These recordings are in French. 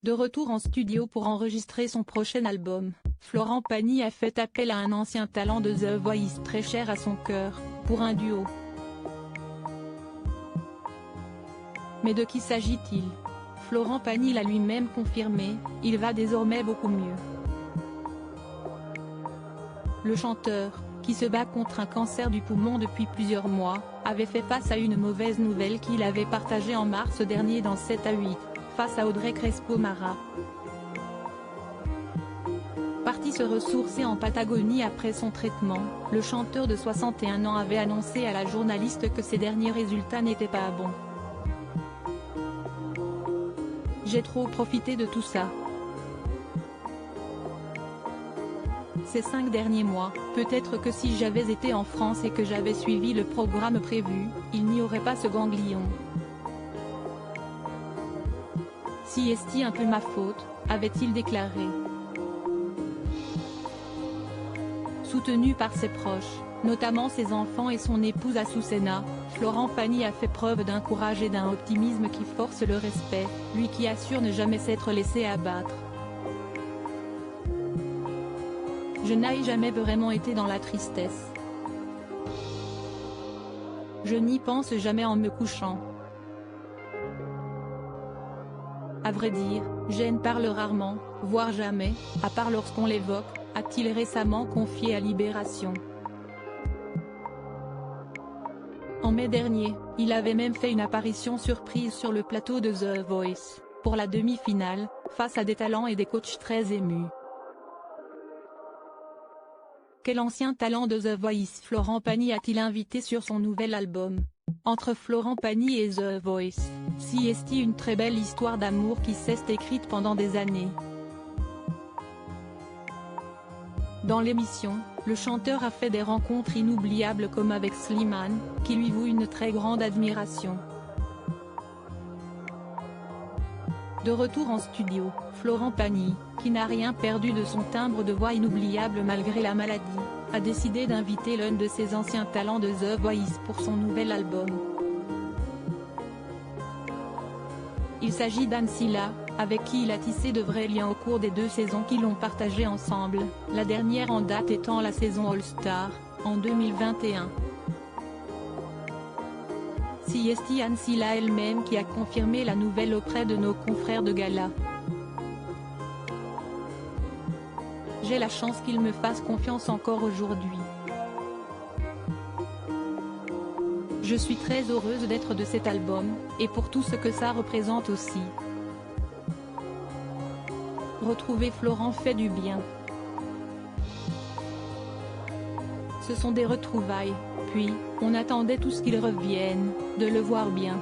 De retour en studio pour enregistrer son prochain album, Florent Pagny a fait appel à un ancien talent de The Voice très cher à son cœur, pour un duo. Mais de qui s'agit-il? Florent Pagny l'a lui-même confirmé, il va désormais beaucoup mieux. Le chanteur, qui se bat contre un cancer du poumon depuis plusieurs mois, avait fait face à une mauvaise nouvelle qu'il avait partagée en mars dernier dans 7 à 8, face à Audrey Crespo-Mara. Parti se ressourcer en Patagonie après son traitement, le chanteur de 61 ans avait annoncé à la journaliste que ses derniers résultats n'étaient pas bons. « J'ai trop profité de tout ça. Ces 5 derniers mois, peut-être que si j'avais été en France et que j'avais suivi le programme prévu, il n'y aurait pas ce ganglion. Si est-ce un peu ma faute ?» avait-il déclaré. Soutenu par ses proches, notamment ses enfants et son épouse Azucena, Florent Pagny a fait preuve d'un courage et d'un optimisme qui force le respect, lui qui assure ne jamais s'être laissé abattre. « Je n'ai jamais vraiment été dans la tristesse. Je n'y pense jamais en me couchant. À vrai dire, j'en parle rarement, voire jamais, à part lorsqu'on l'évoque », a-t-il récemment confié à Libération. En mai dernier, il avait même fait une apparition surprise sur le plateau de The Voice, pour la demi-finale, face à des talents et des coachs très émus. Quel ancien talent de The Voice Florent Pagny a-t-il invité sur son nouvel album? Entre Florent Pagny et The Voice, si est une très belle histoire d'amour qui s'est écrite pendant des années. Dans l'émission, le chanteur a fait des rencontres inoubliables comme avec Slimane, qui lui voue une très grande admiration. De retour en studio, Florent Pagny, qui n'a rien perdu de son timbre de voix inoubliable malgré la maladie, a décidé d'inviter l'un de ses anciens talents de The Voice pour son nouvel album. Il s'agit d'Anne Silla, avec qui il a tissé de vrais liens au cours des 2 saisons qu'ils ont partagées ensemble, la dernière en date étant la saison All-Star, en 2021. C'est Anne Silla elle-même qui a confirmé la nouvelle auprès de nos confrères de gala. « J'ai la chance qu'il me fasse confiance encore aujourd'hui. Je suis très heureuse d'être de cet album, et pour tout ce que ça représente aussi. Retrouver Florent fait du bien. Ce sont des retrouvailles, puis, on attendait tous qu'il revienne, de le voir bien.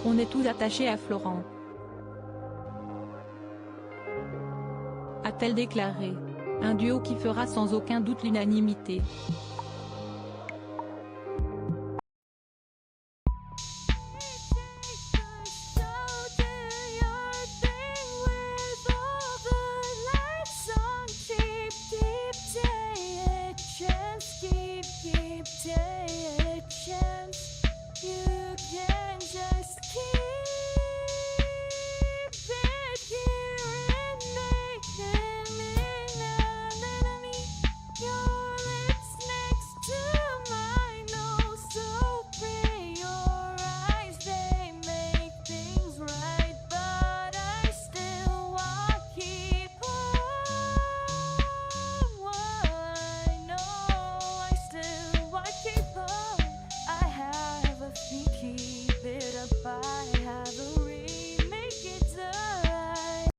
On est tous attachés à Florent. » A-t-elle déclaré. Un duo qui fera sans aucun doute l'unanimité.